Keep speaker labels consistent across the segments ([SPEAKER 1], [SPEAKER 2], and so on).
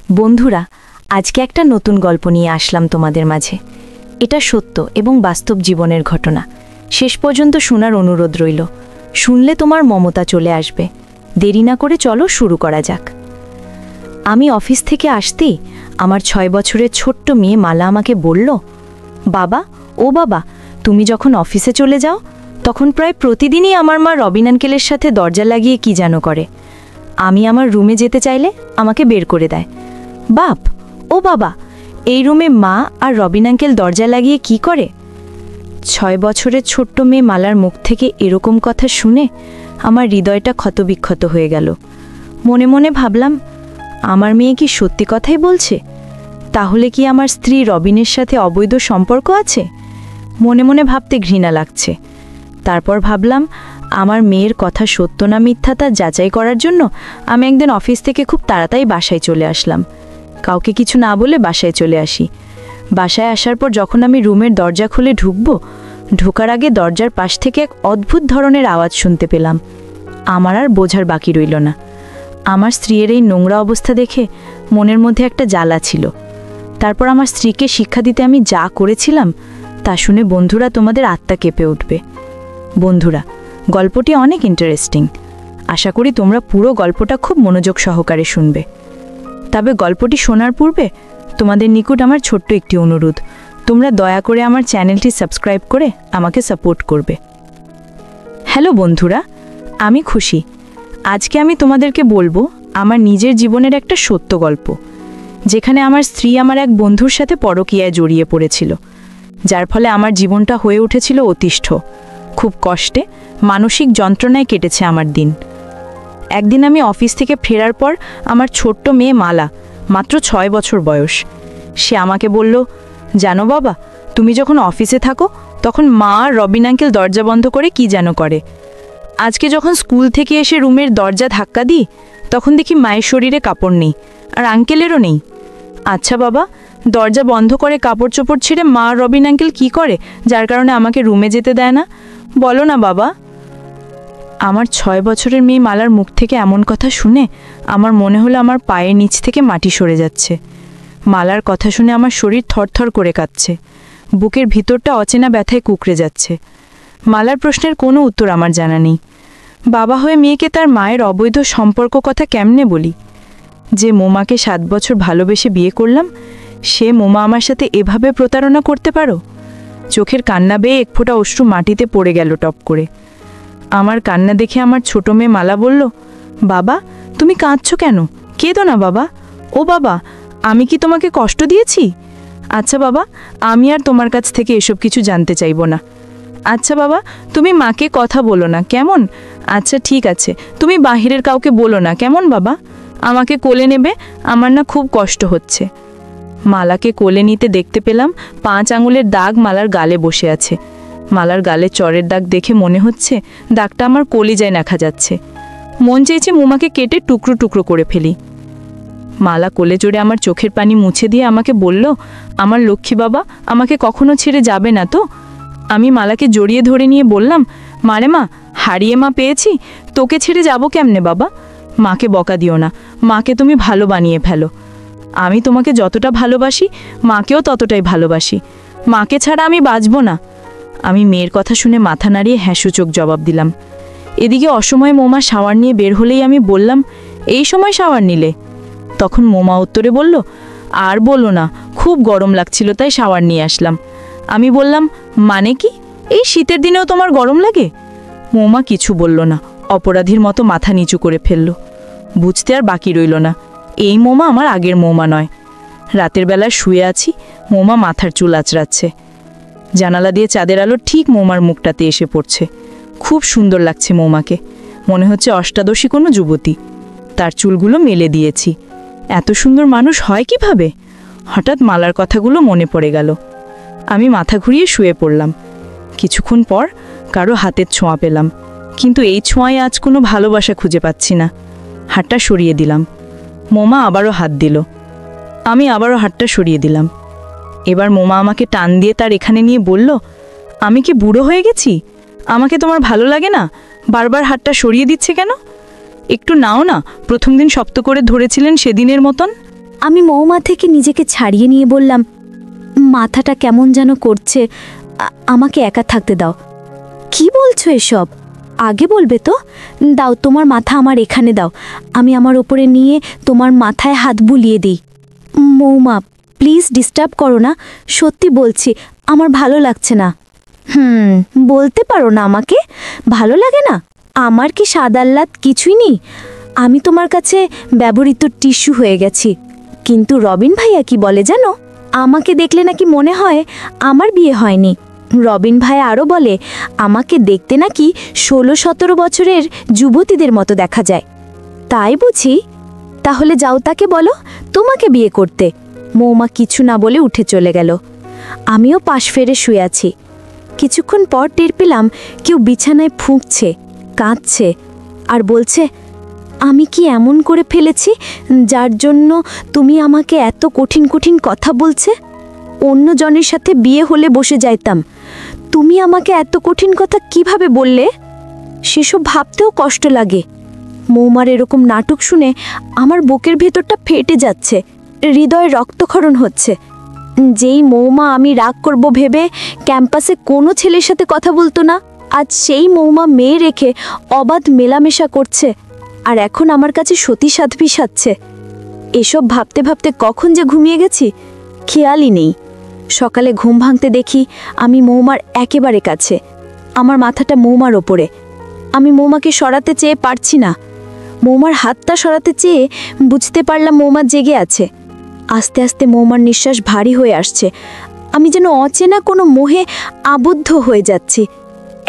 [SPEAKER 1] বন্ধুরা, আজকে একটা নতুন গল্প নিয়ে আসলাম তোমাদের মাঝে। এটা সত্য এবং বাস্তব জীবনের ঘটনা। শেষ পর্যন্ত শোনার অনুরোধ রইল। শুনলে তোমার মমতা চলে আসবে। দেরি না করে চলো শুরু করা যাক। আমি অফিস থেকে আসতেই আমার 6 বছরের ছোট্ট মেয়ে মালা আমাকে বলল, বাবা, ও বাবা, তুমি যখন অফিসে চলে যাও তখন প্রায় প্রতিদিনই আমার মা রবিন আঙ্কেলের সাথে দরজা লাগিয়ে কি যেন করে। আমি আমার রুমে যেতে চাইলে আমাকে বের করে দেয়। বাপ, ও বাবা, এই রুমে মা আর রবিন আঙ্কেল দরজা লাগিয়ে কি করে? 6 বছরের ছোট্ট মেয়ে মালার মুখ থেকে এরকম কথা শুনে আমার হৃদয়টা ক্ষতবিক্ষত হয়ে গেল। মনে মনে ভাবলাম, আমার মেয়ে কি সত্যি কথাই বলছে? তাহলে কি আমার স্ত্রী রবিনের সাথে অবৈধ সম্পর্ক আছে? মনে মনে ভাবতে ঘৃণা লাগছে। তারপর ভাবলাম, আমার মেয়ের কথা সত্য না মিথ্যা তা যাচাই করার জন্য আমি একদিন অফিস থেকে খুব তাড়াতাড়ি বাসায় চলে আসলাম। কাউকে কিছু না বলে বাসায় চলে আসি। বাসায় আসার পর যখন আমি রুমের দরজা খুলে ঢোকার আগে দরজার পাশ থেকে এক অদ্ভুত ধরনের আওয়াজ শুনতে পেলাম। আমার আর বোঝার বাকি রইল না। আমার স্ত্রীর এই নোংরা অবস্থা দেখে মনের মধ্যে একটা জ্বালা ছিল। তারপর আমার স্ত্রীকে শিক্ষা দিতে আমি যা করেছিলাম তা শুনে বন্ধুরা তোমাদের আত্মা কেঁপে উঠবে। বন্ধুরা, গল্পটি অনেক ইন্টারেস্টিং। আশা করি তোমরা পুরো গল্পটা খুব মনোযোগ সহকারে শুনবে। তবে গল্পটি শোনার পূর্বে তোমাদের নিকট আমার ছোট্ট একটি অনুরোধ, তোমরা দয়া করে আমার চ্যানেলটি সাবস্ক্রাইব করে আমাকে সাপোর্ট করবে। হ্যালো বন্ধুরা, আমি খুশি। আজকে আমি তোমাদেরকে বলবো আমার নিজের জীবনের একটা সত্য গল্প, যেখানে আমার স্ত্রী আমার এক বন্ধুর সাথে পরকীয়ায় জড়িয়ে পড়েছিল, যার ফলে আমার জীবনটা হয়ে উঠেছিল অতিষ্ঠ। খুব কষ্টে, মানসিক যন্ত্রণায় কেটেছে আমার দিন। একদিন আমি অফিস থেকে ফেরার পর আমার ছোট্ট মেয়ে মালা, মাত্র 6 বছর বয়স, সে আমাকে বলল, জানো বাবা, তুমি যখন অফিসে থাকো তখন মা আর রবিন আঙ্কেল দরজা বন্ধ করে কি যেন করে। আজকে যখন স্কুল থেকে এসে রুমের দরজা ধাক্কা দিই তখন দেখি মায়ের শরীরে কাপড় নেই আর আঙ্কেলেরও নেই। আচ্ছা বাবা, দরজা বন্ধ করে কাপড় চোপড় ছেড়ে মা আর রবিন আঙ্কেল কী করে, যার কারণে আমাকে রুমে যেতে দেয় না? বলো না বাবা। আমার 6 বছরের মেয়ে মালার মুখ থেকে এমন কথা শুনে আমার মনে হলো আমার পায়ের নিচ থেকে মাটি সরে যাচ্ছে। মালার কথা শুনে আমার শরীর থরথর করে কাঁপছে, বুকের ভিতরটা অচেনা ব্যথায় কুঁকড়ে যাচ্ছে। মালার প্রশ্নের কোনো উত্তর আমার জানা নেই। বাবা হয়ে মেয়েকে তার মায়ের অবৈধ সম্পর্ক কথা কেমনে বলি? যে মোমাকে 7 বছর ভালোবেসে বিয়ে করলাম, সে মোমা আমার সাথে এভাবে প্রতারণা করতে পারো? চোখের কান্না বেয়ে এক ফোঁটা অশ্রু মাটিতে পড়ে গেল টপ করে। আমার কান্না দেখে আমার ছোট মেয়ে মালা বলল, বাবা, তুমি কাঁদছো কেন? কেঁদো না বাবা। ও বাবা, আমি কি তোমাকে কষ্ট দিয়েছি? আচ্ছা বাবা, আমি আর তোমার কাছ থেকে এসব কিছু জানতে চাইব না। আচ্ছা বাবা, তুমি মাকে কথা বলো না, কেমন? আচ্ছা ঠিক আছে, তুমি বাহিরের কাউকে বলো না, কেমন বাবা? আমাকে কোলে নেবে, আমার না খুব কষ্ট হচ্ছে। মালাকে কোলে নিতে দেখতে পেলাম 5 আঙুলের দাগ মালার গালে বসে আছে। মালার গালে চরের দাগ দেখে মনে হচ্ছে দাগটা আমার কলিজায় নাখা যাচ্ছে। মন চেয়েছে মোমাকে কেটে টুকরো টুকরো করে ফেলি। মালা কোলে জোরে আমার চোখের পানি মুছে দিয়ে আমাকে বলল, আমার লক্ষ্মী বাবা, আমাকে কখনো ছেড়ে যাবে না তো? আমি মালাকে জড়িয়ে ধরে নিয়ে বললাম, মারে মা, হারিয়ে মা পেয়েছি, তোকে ছেড়ে যাব কেমনে বাবা? মাকে বকা দিও না, মাকে তুমি ভালো বানিয়ে ফেলো। আমি তোমাকে যতটা ভালোবাসি মাকেও ততটাই ভালোবাসি, মাকে ছাড়া আমি বাঁচব না। আমি মেয়ের কথা শুনে মাথা নাড়িয়ে হ্যাঁসূচক জবাব দিলাম। এদিকে অসময়ে মোমা শাওয়ার নিয়ে বের হলেই আমি বললাম, এই সময় শাওয়ার নিলে? তখন মোমা উত্তরে বলল, আর বলো না, খুব গরম লাগছিল তাই শাওয়ার নিয়ে আসলাম। আমি বললাম, মানে কি, এই শীতের দিনেও তোমার গরম লাগে? মোমা কিছু বলল না, অপরাধীর মতো মাথা নিচু করে ফেলল। বুঝতে আর বাকি রইল না, এই মোমা আমার আগের মোমা নয়। রাতের বেলা শুয়ে আছি, মোমা মাথার চুল আঁচড়াচ্ছে। জানালা দিয়ে চাঁদের আলো ঠিক মোমার মুখটাতে এসে পড়ছে। খুব সুন্দর লাগছে মোমাকে, মনে হচ্ছে অষ্টাদশী কোনো যুবতী। তার চুলগুলো মেলে দিয়েছি। এত সুন্দর মানুষ হয় কিভাবে? হঠাৎ মালার কথাগুলো মনে পড়ে গেল। আমি মাথা ঘুরিয়ে শুয়ে পড়লাম। কিছুক্ষণ পর কারো হাতের ছোঁয়া পেলাম, কিন্তু এই ছোঁয়ায় আজ কোনো ভালোবাসা খুঁজে পাচ্ছি না। হাতটা সরিয়ে দিলাম। মোমা আবারও হাত দিল। আমি আবারও হাতটা সরিয়ে দিলাম। এবার মোমা আমাকে টান দিয়ে তার এখানে নিয়ে বলল, আমি কি বুড়ো হয়ে গেছি? আমাকে তোমার ভালো লাগে না? বারবার হাতটা সরিয়ে দিচ্ছে কেন? একটু নাও না, প্রথম দিন শক্ত করে ধরেছিলেন সেদিনের মতন। আমি মৌমা থেকে নিজেকে ছাড়িয়ে নিয়ে বললাম, মাথাটা কেমন যেন করছে, আমাকে একা থাকতে দাও। কি বলছো এসব? আগে বলবে তো। দাও, তোমার মাথা আমার এখানে দাও, আমি আমার ওপরে নিয়ে তোমার মাথায় হাত বুলিয়ে দিই। মৌমা, প্লিজ ডিস্টার্ব করো না, সত্যি বলছি, আমার ভালো লাগছে না। বলতে পারো না আমাকে ভালো লাগে না? আমার কি সাদাল্লাদ কিছুই নেই? আমি তোমার কাছে ব্যবহৃত টিস্যু হয়ে গেছি। কিন্তু রবিন ভাইয়া কি বলে জানো? আমাকে দেখলে নাকি মনে হয় আমার বিয়ে হয়নি। রবিন ভাই আরও বলে, আমাকে দেখতে নাকি 16-17 বছরের যুবতীদের মতো দেখা যায়। তাই বুঝি? তাহলে যাও তাকে বলো তোমাকে বিয়ে করতে। মৌমা কিছু না বলে উঠে চলে গেল। আমিও পাশ ফেরে শুয়ে আছি। কিছুক্ষণ পর টের পেলাম কেউ বিছানায় ফুঁকছে, কাঁদছে আর বলছে, আমি কি এমন করে ফেলেছি যার জন্য তুমি আমাকে এত কঠিন কঠিন কথা বলছে? অন্য জনের সাথে বিয়ে হলে বসে যাইতাম, তুমি আমাকে এত কঠিন কথা কিভাবে বললে? সেসব ভাবতেও কষ্ট লাগে। মৌমার এরকম নাটক শুনে আমার বুকের ভেতরটা ফেটে যাচ্ছে, হৃদয়ে রক্তক্ষরণ হচ্ছে। যেই মৌমা আমি রাগ করব ভেবে ক্যাম্পাসে কোনো ছেলের সাথে কথা বলতো না, আজ সেই মৌমা মেয়ে রেখে অবাধ মেলামেশা করছে, আর এখন আমার কাছে সতী সাধ্বী সাজছে। এসব ভাবতে ভাবতে কখন যে ঘুমিয়ে গেছি খেয়ালই নেই। সকালে ঘুম ভাঙতে দেখি আমি মৌমার একেবারে কাছে, আমার মাথাটা মৌমার ওপরে। আমি মৌমাকে সরাতে চেয়ে পারছি না। মৌমার হাতটা সরাতে চেয়ে বুঝতে পারলাম মৌমা জেগে আছে। আস্তে আস্তে মৌমার নিঃশ্বাস ভারী হয়ে আসছে। আমি যেন অচেনা কোনো মোহে আবদ্ধ হয়ে যাচ্ছি।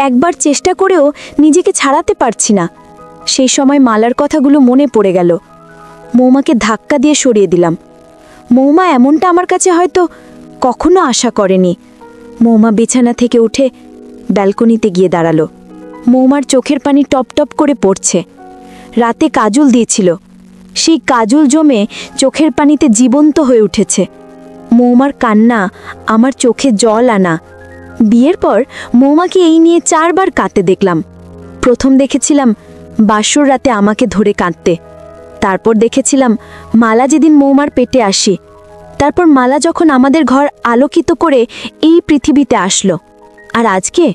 [SPEAKER 1] একবার চেষ্টা করেও নিজেকে ছাড়াতে পারছি না। সেই সময় মালার কথাগুলো মনে পড়ে গেল। মৌমাকে ধাক্কা দিয়ে সরিয়ে দিলাম। মৌমা এমনটা আমার কাছে হয়তো কখনো আশা করেনি। মৌমা বিছানা থেকে উঠে ব্যালকনিতে গিয়ে দাঁড়ালো। মৌমার চোখের পানি টপ টপ করে পড়ছে। রাতে কাজল দিয়েছিল, সেই কাজল জমে চোখের পানিতে জীবন্ত হয়ে উঠেছে। মৌমার কান্না আমার চোখে জল আনা। বিয়ের পর মৌমাকে এই নিয়ে 4 বার কাঁদতে দেখলাম। প্রথম দেখেছিলাম বাসর রাতে আমাকে ধরে কাঁদতে, তারপর দেখেছিলাম মালা যেদিন মৌমার পেটে আসি, তারপর মালা যখন আমাদের ঘর আলোকিত করে এই পৃথিবীতে আসলো। আর আজকে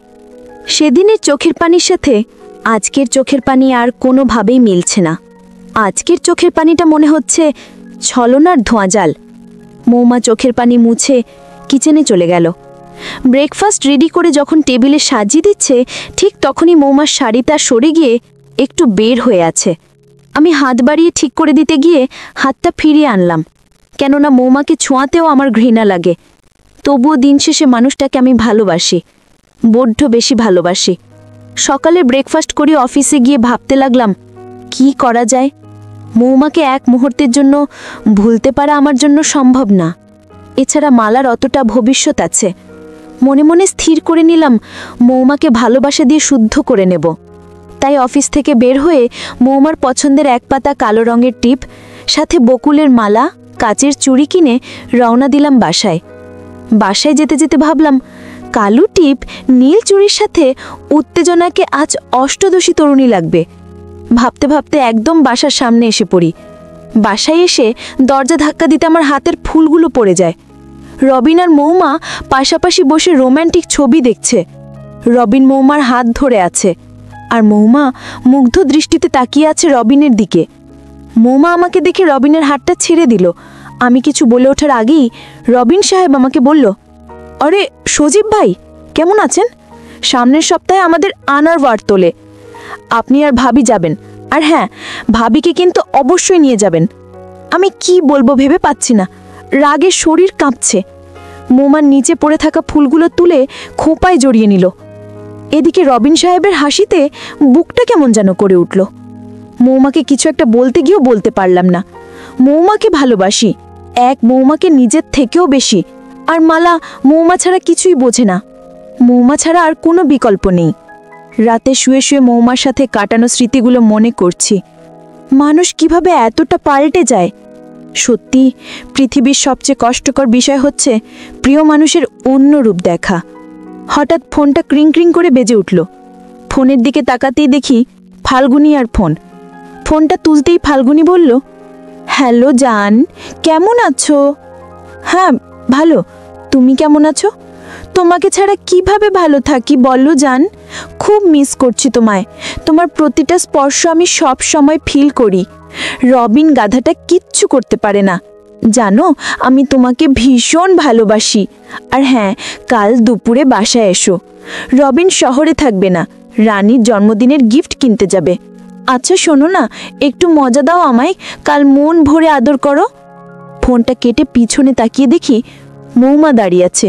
[SPEAKER 1] সেদিনের চোখের পানির সাথে আজকের চোখের পানি আর কোনোভাবেই মিলছে না। আজকের চোখের পানিটা মনে হচ্ছে ছলনার ধোঁয়াজাল। মৌমা চোখের পানি মুছে কিচেনে চলে গেল। ব্রেকফাস্ট রেডি করে যখন টেবিলে সাজিয়ে দিচ্ছে, ঠিক তখনই মৌমার শাড়িটা সরে গিয়ে একটু বের হয়ে আছে। আমি হাত বাড়িয়ে ঠিক করে দিতে গিয়ে হাতটা ফিরিয়ে আনলাম, কেননা মৌমাকে ছোঁয়াতেও আমার ঘৃণা লাগে। তবুও দিন শেষে মানুষটাকে আমি ভালোবাসি, বড্ড বেশি ভালোবাসি। সকালে ব্রেকফাস্ট করে অফিসে গিয়ে ভাবতে লাগলাম কি করা যায়। মৌমাকে এক মুহূর্তের জন্য ভুলতে পারা আমার জন্য সম্ভব না। এছাড়া মালার অতটা ভবিষ্যৎ আছে। মনে মনে স্থির করে নিলাম মৌমাকে ভালোবাসা দিয়ে শুদ্ধ করে নেব। তাই অফিস থেকে বের হয়ে মৌমার পছন্দের 1 পাতা কালো রঙের টিপ সাথে বকুলের মালা, কাচের চুড়ি কিনে রওনা দিলাম বাসায়। বাসায় যেতে যেতে ভাবলাম কালো টিপ নীল চুড়ির সাথে উত্তেজনাকে আজ অষ্টদশী তরুণী লাগবে। ভাবতে ভাবতে একদম বাসার সামনে এসে পড়ি। বাসায় এসে দরজা ধাক্কা দিতে আমার হাতের ফুলগুলো পড়ে যায়। রবিন আর মৌমা পাশাপাশি বসে রোম্যান্টিক ছবি দেখছে। রবিন মৌমার হাত ধরে আছে, আর মৌমা মুগ্ধ দৃষ্টিতে তাকিয়ে আছে রবিনের দিকে। মৌমা আমাকে দেখে রবিনের হাতটা ছেড়ে দিল। আমি কিছু বলে ওঠার আগেই রবিন সাহেব আমাকে বলল, আরে সজীব ভাই, কেমন আছেন? সামনের সপ্তাহে আমাদের আনার ওয়ার্ড তোলে, আপনি আর ভাবি যাবেন। আর হ্যাঁ, ভাবিকে কিন্তু অবশ্যই নিয়ে যাবেন। আমি কি বলবো ভেবে পাচ্ছি না, রাগে শরীর কাঁপছে। মৌমার নিচে পড়ে থাকা ফুলগুলো তুলে খোঁপায় জড়িয়ে নিল। এদিকে রবিন সাহেবের হাসিতে বুকটা কেমন যেন করে উঠল। মৌমাকে কিছু একটা বলতে গিয়েও বলতে পারলাম না। মৌমাকে ভালোবাসি, এক মৌমাকে নিজের থেকেও বেশি। আর মালা মৌমা ছাড়া কিছুই বোঝে না। মৌমা ছাড়া আর কোনো বিকল্প নেই। রাতে শুয়ে শুয়ে মৌমার সাথে কাটানো স্মৃতিগুলো মনে করছি। মানুষ কিভাবে এতটা পাল্টে যায়। সত্যি পৃথিবীর সবচেয়ে কষ্টকর বিষয় হচ্ছে প্রিয় মানুষের অন্য রূপ দেখা। হঠাৎ ফোনটা ক্রিং ক্রিং করে বেজে উঠল। ফোনের দিকে তাকাতেই দেখি ফাল্গুনি আর ফোন। ফোনটা তুলতেই ফাল্গুনি বলল,
[SPEAKER 2] হ্যালো জান, কেমন আছো? হ্যাঁ ভালো, তুমি কেমন আছো? তোমাকে ছাড়া কিভাবে ভালো থাকি বলো জান। খুব মিস করছি তোমায়। তোমার প্রতিটা স্পর্শ আমি সব সময় ফিল করি। রবিন গাধাটা কিচ্ছু করতে পারে না। জানো, আমি তোমাকে ভীষণ ভালোবাসি। আর হ্যাঁ, কাল দুপুরে বাসায় এসো। রবিন শহরে থাকবে না, রানীর জন্মদিনের গিফট কিনতে যাবে। আচ্ছা শোনো না, একটু মজা দাও আমায়, কাল মন ভরে আদর করো। ফোনটা কেটে পিছনে তাকিয়ে দেখি মৌমা দাঁড়িয়ে আছে।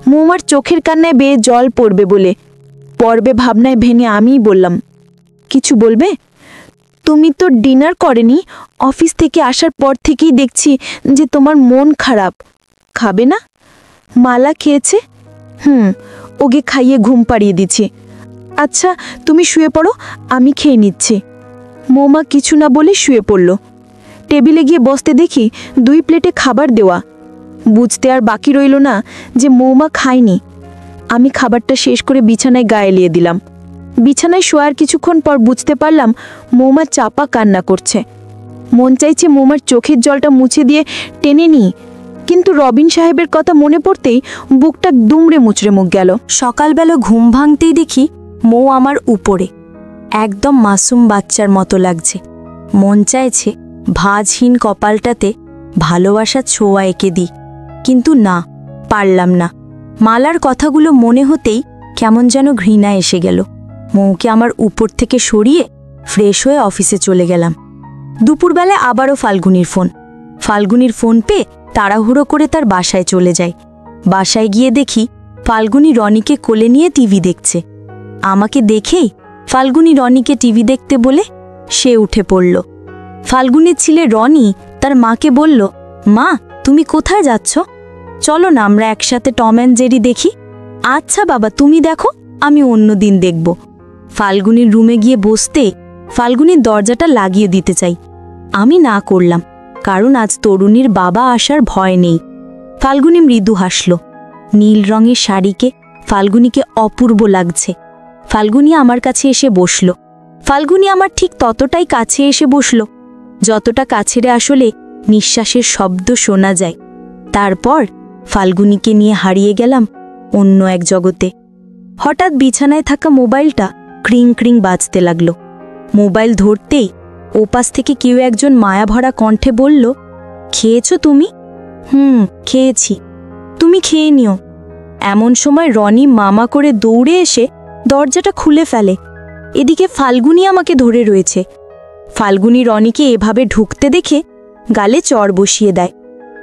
[SPEAKER 2] মৌমার চোখের কান্নায় বেয়ে জল পড়বে বলে পর্বে ভাবনায় ভেঙে আমিই বললাম, কিছু বলবে? তুমি তো ডিনার করেনি। অফিস থেকে আসার পর থেকেই দেখছি যে তোমার মন খারাপ। খাবে না? মালা খেয়েছে? ওকে খাইয়ে ঘুম পাড়িয়ে দিচ্ছি। আচ্ছা তুমি শুয়ে পড়ো, আমি খেয়ে নিচ্ছি। মৌমা কিছু না বলে শুয়ে পড়ল। টেবিলে গিয়ে বসতে দেখি 2 প্লেটে খাবার দেওয়া। বুঝতে আর বাকি রইল না যে মৌমা খায়নি। আমি খাবারটা শেষ করে বিছানায় গায়ে এলিয়ে দিলাম। বিছানায় শোয়ার কিছুক্ষণ পর বুঝতে পারলাম মৌমা চাপা কান্না করছে। মন চাইছে মৌমার চোখের জলটা মুছে দিয়ে টেনে নিই, কিন্তু রবিন সাহেবের কথা মনে পড়তেই বুকটা দুমড়ে মুচড়ে মুখ গেল।
[SPEAKER 1] সকালবেলা ঘুম ভাঙতেই দেখি মৌ আমার উপরে, একদম মাসুম বাচ্চার মতো লাগছে। মন চাইছে ভাঁজহীন কপালটাতে ভালোবাসার ছোঁয়া এঁকে দিই, কিন্তু না, পারলাম না। মালার কথাগুলো মনে হতেই কেমন যেন ঘৃণা এসে গেল। মৌকে আমার উপর থেকে সরিয়ে ফ্রেশ হয়ে অফিসে চলে গেলাম। দুপুরবেলায় আবারও ফাল্গুনির ফোন পেয়ে তাড়াহুড়ো করে তার বাসায় চলে যাই। বাসায় গিয়ে দেখি ফাল্গুনি রনিকে কোলে নিয়ে টিভি দেখছে। আমাকে দেখেই ফাল্গুনি রনিকে টিভি দেখতে বলে সে উঠে পড়ল। ফাল্গুনির ছেলে রনি তার মাকে বলল, মা তুমি কোথায় যাচ্ছ? চলো না আমরা একসাথে টম অ্যান্ড জেরি দেখি। আচ্ছা বাবা তুমি দেখো, আমি অন্য দিন দেখব। ফাল্গুনির রুমে গিয়ে বসতে ফাল্গুনির দরজাটা লাগিয়ে দিতে চাই। আমি না করলাম, কারণ আজ তরুণীর বাবা আসার ভয় নেই। ফাল্গুনি মৃদু হাসল। নীল রঙের শাড়িকে ফাল্গুনিকে অপূর্ব লাগছে। ফাল্গুনি আমার কাছে এসে বসল। ফাল্গুনি আমার ঠিক ততটাই কাছে এসে বসল যতটা কাছেরে আসলে নিঃশ্বাসের শব্দ শোনা যায়। তারপর ফাল্গুনিকে নিয়ে হারিয়ে গেলাম অন্য এক জগতে। হঠাৎ বিছানায় থাকা মোবাইলটা ক্রিং ক্রিং বাজতে লাগলো। মোবাইল ধরতেই ওপাশ থেকে কেউ একজন মায়াভরা কণ্ঠে বলল, খেয়েছো তুমি? খেয়েছি, তুমি খেয়ে নিও। এমন সময় রনি মামা করে দৌড়ে এসে দরজাটা খুলে ফেলে। এদিকে ফাল্গুনি আমাকে ধরে রয়েছে। ফাল্গুনি রনিকে এভাবে ঢুকতে দেখে গালে চড় বসিয়ে দেয়।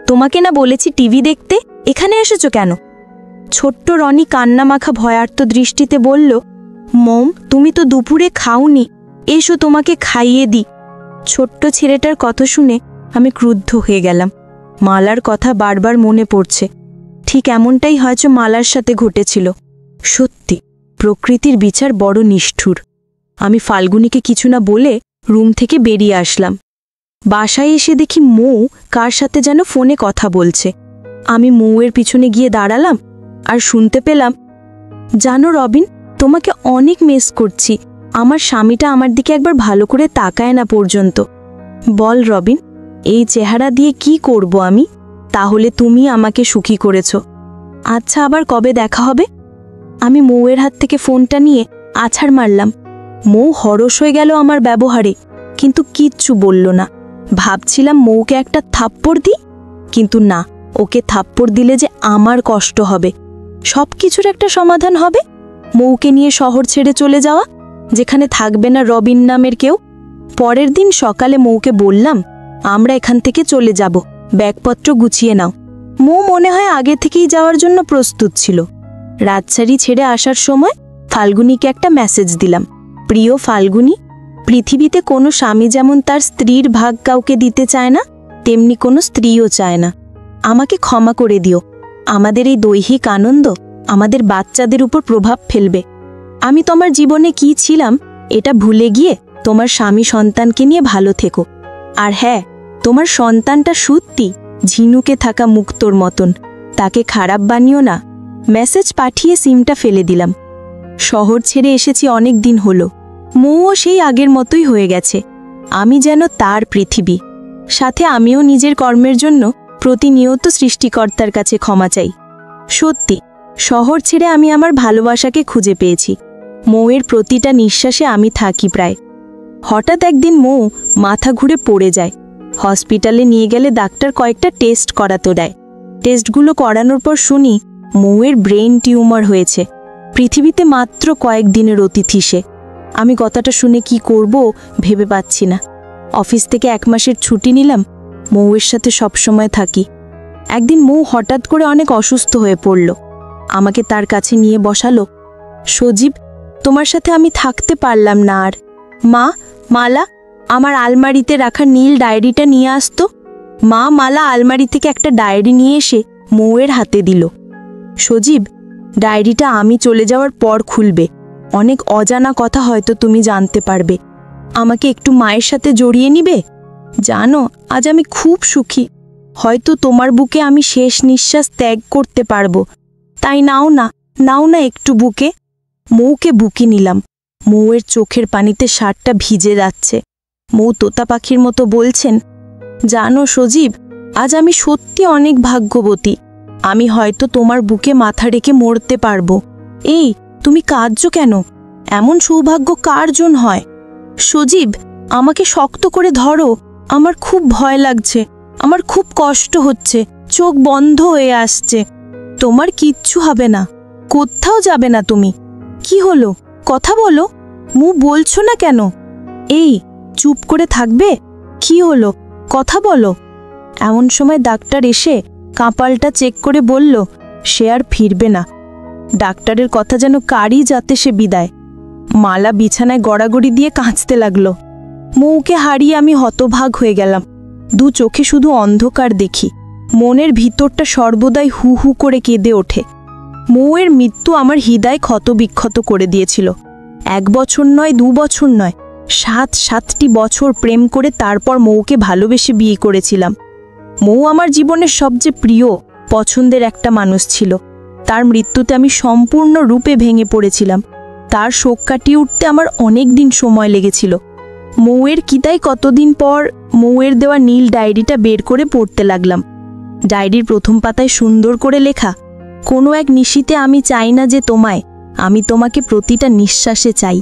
[SPEAKER 1] তোমাকে না বলেছি টিভি দেখতে, এখানে এসেছো কেন? ছোট্ট রনি কান্নামাখা ভয়ার্ত দৃষ্টিতে বলল, মম তুমি তো দুপুরে খাওনি, এসো তোমাকে খাইয়ে দি। ছোট্ট ছেলেটার কথা শুনে আমি ক্রুদ্ধ হয়ে গেলাম। মালার কথা বারবার মনে পড়ছে। ঠিক এমনটাই হয়তো মালার সাথে ঘটেছিল। সত্যি প্রকৃতির বিচার বড় নিষ্ঠুর। আমি ফাল্গুনিকে কিছু না বলে রুম থেকে বেরিয়ে আসলাম। বাসায় এসে দেখি মৌ কার সাথে যেন ফোনে কথা বলছে। আমি মৌয়ের পিছনে গিয়ে দাঁড়ালাম আর শুনতে পেলাম, জানো রবিন, তোমাকে অনেক মিস করছি। আমার স্বামীটা আমার দিকে একবার ভালো করে তাকায় না পর্যন্ত। বল রবিন, এই চেহারা দিয়ে কি করব আমি? তাহলে তুমি আমাকে সুখী করেছ। আচ্ছা আবার কবে দেখা হবে? আমি মৌয়ের হাত থেকে ফোনটা নিয়ে আছাড় মারলাম। মৌ হরস হয়ে গেল আমার ব্যবহারে, কিন্তু কিচ্ছু বলল না। ভাবছিলাম মৌকে একটা থাপ্পড় দিই, কিন্তু না, ওকে থাপ্পড় দিলে যে আমার কষ্ট হবে। সব কিছুর একটা সমাধান হবে। মৌকে নিয়ে শহর ছেড়ে চলে যাওয়া, যেখানে থাকবে না রবিন নামের কেউ। পরের দিন সকালে মৌকে বললাম, আমরা এখান থেকে চলে যাব, ব্যাগপত্র গুছিয়ে নাও। মৌ মনে হয় আগে থেকেই যাওয়ার জন্য প্রস্তুত ছিল। রাজশাড়ি ছেড়ে আসার সময় ফাল্গুনিকে একটা মেসেজ দিলাম, প্রিয় ফাল্গুনি, পৃথিবীতে কোনো স্বামী যেমন তার স্ত্রীর ভাগ কাউকে দিতে চায় না, তেমনি কোনো স্ত্রীও চায় না। আমাকে ক্ষমা করে দিও। আমাদের এই দৈহিক আনন্দ আমাদের বাচ্চাদের উপর প্রভাব ফেলবে। আমি তোমার জীবনে কি ছিলাম এটা ভুলে গিয়ে তোমার স্বামী সন্তানকে নিয়ে ভালো থেকো। আর হ্যাঁ, তোমার সন্তানটা সত্যি ঝিনুকে থাকা মুক্তোর মতন, তাকে খারাপ বানিও না। মেসেজ পাঠিয়ে সিমটা ফেলে দিলাম। শহর ছেড়ে এসেছি অনেক দিন হলো। মৌও সেই আগের মতোই হয়ে গেছে। আমি যেন তার পৃথিবী।
[SPEAKER 2] সাথে আমিও নিজের কর্মের জন্য প্রতিনিয়ত সৃষ্টিকর্তার কাছে ক্ষমা চাই। সত্যি, শহর ছেড়ে আমি আমার ভালোবাসাকে খুঁজে পেয়েছি। মৌয়ের প্রতিটা নিঃশ্বাসে আমি থাকি প্রায়। হঠাৎ একদিন মৌ মাথা ঘুরে পড়ে যায়। হসপিটালে নিয়ে গেলে ডাক্তার কয়েকটা টেস্ট করাতে দেয়। টেস্টগুলো করানোর পর শুনি মৌয়ের ব্রেন টিউমার হয়েছে। পৃথিবীতে মাত্র কয়েকদিনের অতিথি সে। আমি কথাটা শুনে কি করব ভেবে পাচ্ছি না। অফিস থেকে 1 মাসের ছুটি নিলাম, মৌয়ের সাথে সবসময় থাকি। একদিন মৌ হঠাৎ করে অনেক অসুস্থ হয়ে পড়ল। আমাকে তার কাছে নিয়ে বসালো। সজীব, তোমার সাথে আমি থাকতে পারলাম না আর। মালা, আমার আলমারিতে রাখা নীল ডায়েরিটা নিয়ে আসতো। মালা আলমারি থেকে একটা ডায়েরি নিয়ে এসে মৌয়ের হাতে দিল। সজীব, ডায়েরিটা আমি চলে যাওয়ার পর খুলবে। অনেক অজানা কথা হয়তো তুমি জানতে পারবে। আমাকে একটু মায়ের সাথে জড়িয়ে নিবে। জানো, আজ আমি খুব সুখী। হয়তো তোমার বুকে আমি শেষ নিঃশ্বাস ত্যাগ করতে পারবো। তাই নাও না একটু বুকে। মৌকে বুকে নিলাম। মৌয়ের চোখের পানিতে শার্টটা ভিজে যাচ্ছে। মৌ তোতা পাখির মতো বলছেন, জানো সজীব, আজ আমি সত্যি অনেক ভাগ্যবতী। আমি হয়তো তোমার বুকে মাথা রেখে মরতে পারবো। এই, তুমি কাঁদছো কেন? এমন সৌভাগ্য কার জন হয়? সজীব, আমাকে শক্ত করে ধরো। আমার খুব ভয় লাগছে, আমার খুব কষ্ট হচ্ছে, চোখ বন্ধ হয়ে আসছে। তোমার কিচ্ছু হবে না, কোথাও যাবে না তুমি। কি হলো, কথা বলো। মু বলছো না কেন? এই, চুপ করে থাকবে? কি হলো, কথা বলো। এমন সময় ডাক্তার এসে কপালটা চেক করে বলল, সে আর ফিরবে না। ডাক্তারের কথা যেন কারই যাতে সে বিদায়। মালা বিছানায় গড়াগড়ি দিয়ে কাঁদতে লাগলো। মৌকে হারিয়ে আমি হতভাগ হয়ে গেলাম। 2 চোখে শুধু অন্ধকার দেখি। মনের ভিতরটা সর্বদাই হু হু করে কেঁদে ওঠে। মৌয়ের মৃত্যু আমার হৃদয় ক্ষতবিক্ষত করে দিয়েছিল। 1 বছর নয়, 2 বছর নয়, 7টি বছর প্রেম করে তারপর মৌকে ভালোবেসে বিয়ে করেছিলাম। মৌ আমার জীবনের সবচেয়ে প্রিয়, পছন্দের একটা মানুষ ছিল। তার মৃত্যুতে আমি সম্পূর্ণ রূপে ভেঙে পড়েছিলাম। তার শোক কাটিয়ে উঠতে আমার অনেক দিন সময় লেগেছিল। মৌয়ের কিতায় কতদিন পর মৌয়ের দেওয়া নীল ডায়েরিটা বের করে পড়তে লাগলাম। ডায়েরির প্রথম পাতায় সুন্দর করে লেখা, কোনো এক নিশীতে আমি চাই না যে তোমায়, আমি তোমাকে প্রতিটা নিঃশ্বাসে চাই।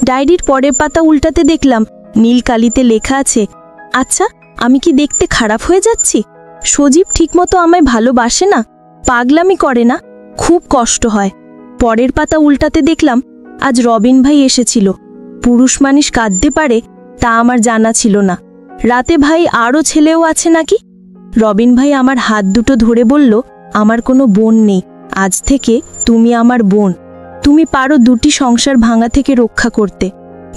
[SPEAKER 2] ডায়েরির পরের পাতা উল্টাতে দেখলাম নীল কালিতে লেখা আছে, আচ্ছা, আমি কি দেখতে খারাপ হয়ে যাচ্ছি? সজীব ঠিকমতো আমায় ভালোবাসে না, পাগলামি করে না, খুব কষ্ট হয়। পরের পাতা উল্টাতে দেখলাম আজ রবিন ভাই এসেছিল। পুরুষ মানুষ কাঁদতে পারে তা আমার জানা ছিল না। রাতে ভাই আরও ছেলেও আছে নাকি? রবিন ভাই আমার হাত দুটো ধরে বলল, আমার কোনো বোন নেই, আজ থেকে তুমি আমার বোন। তুমি পারো 2টি সংসার ভাঙা থেকে রক্ষা করতে।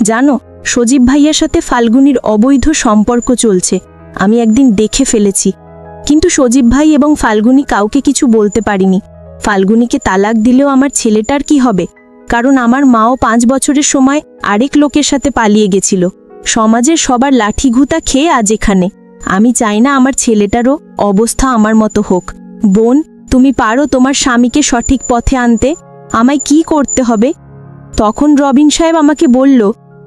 [SPEAKER 2] জানো, সজীব ভাইয়ার সাথে ফাল্গুনির অবৈধ সম্পর্ক চলছে। আমি একদিন দেখে ফেলেছি। কিন্তু সজীব ভাই এবং ফাল্গুনি কাউকে কিছু বলতে পারিনি। ফাল্গুনিকে তালাক দিলেও আমার ছেলেটার কি হবে? কারণ আমার মাও 5 বছরের সময় আরেক লোকের সাথে পালিয়ে গেছিল। সমাজের সবার লাঠিঘুতা খেয়ে আজ এখানে। আমি চাই না আমার ছেলেটারও অবস্থা আমার মতো হোক। বোন, তুমি পারো তোমার স্বামীকে সঠিক পথে আনতে? আমায় কি করতে হবে? তখন রবিন সাহেব আমাকে বলল,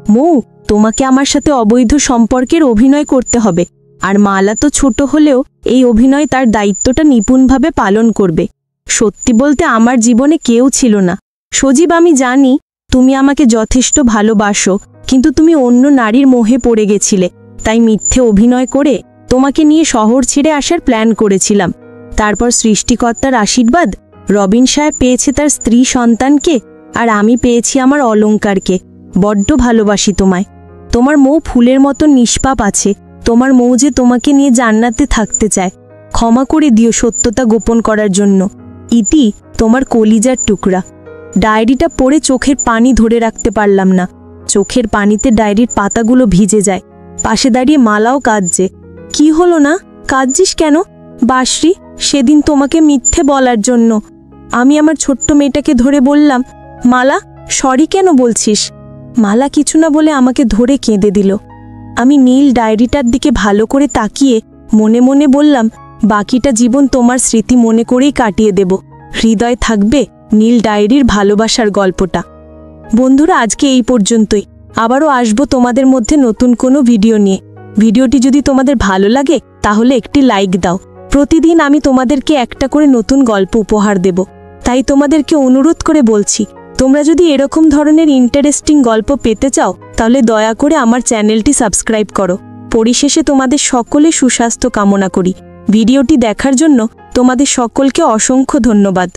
[SPEAKER 2] মৌ, তোমাকে আমার সাথে অবৈধ সম্পর্কের অভিনয় করতে হবে। আর মালা তো ছোট হলেও এই অভিনয় তার দায়িত্বটা নিপুণভাবে পালন করবে। সত্যি বলতে আমার জীবনে কেউ ছিল না। সজীব, আমি জানি তুমি আমাকে যথেষ্ট ভালোবাসো, কিন্তু তুমি অন্য নারীর মোহে পড়ে গেছিলে। তাই মিথ্যে অভিনয় করে তোমাকে নিয়ে শহর ছেড়ে আসার প্ল্যান করেছিলাম। তারপর সৃষ্টিকর্তার আশীর্বাদ, রবিন সাহেব পেয়েছে তার স্ত্রী সন্তানকে, আর আমি পেয়েছি আমার অলংকারকে। বড্ড ভালোবাসি তোমায়। তোমার মৌ ফুলের মতো নিষ্পাপ আছে। তোমার মৌ যে তোমাকে নিয়ে জান্নাতে থাকতে চায়। ক্ষমা করে দিও সত্যতা গোপন করার জন্য। ইতি, তোমার কলিজার টুকরা। ডায়েরিটা পড়ে চোখের পানি ধরে রাখতে পারলাম না। চোখের পানিতে ডায়েরির পাতাগুলো ভিজে যায়। পাশে দাঁড়িয়ে মালাও কাঁদছে। কি হলো না, কাঁদছিস কেন? বাসরি, সেদিন তোমাকে মিথ্যে বলার জন্য। আমি আমার ছোট্ট মেয়েটাকে ধরে বললাম, মালা, সরি কেন বলছিস? মালা কিছু না বলে আমাকে ধরে কেঁদে দিল। আমি নীল ডায়েরিটার দিকে ভালো করে তাকিয়ে মনে মনে বললাম, বাকিটা জীবন তোমার স্মৃতি মনে করেই কাটিয়ে দেব। হৃদয় থাকবে নীল ডায়েরির ভালোবাসার গল্পটা। বন্ধুরা, আজকে এই পর্যন্তই। আবারও আসবো তোমাদের মধ্যে নতুন কোনো ভিডিও নিয়ে। ভিডিওটি যদি তোমাদের ভালো লাগে তাহলে একটি লাইক দাও। প্রতিদিন আমি তোমাদেরকে একটা করে নতুন গল্প উপহার দেব, তাই তোমাদেরকে অনুরোধ করে বলছি, তোমরা যদি এরকম ধরনের ইন্টারেস্টিং গল্প পেতে চাও তাহলে দয়া করে আমার চ্যানেলটি সাবস্ক্রাইব করো। পরিশেষে তোমাদের সকলে সুস্বাস্থ্য কামনা করি। ভিডিওটি দেখার জন্য তোমাদের সকলকে অসংখ্য ধন্যবাদ।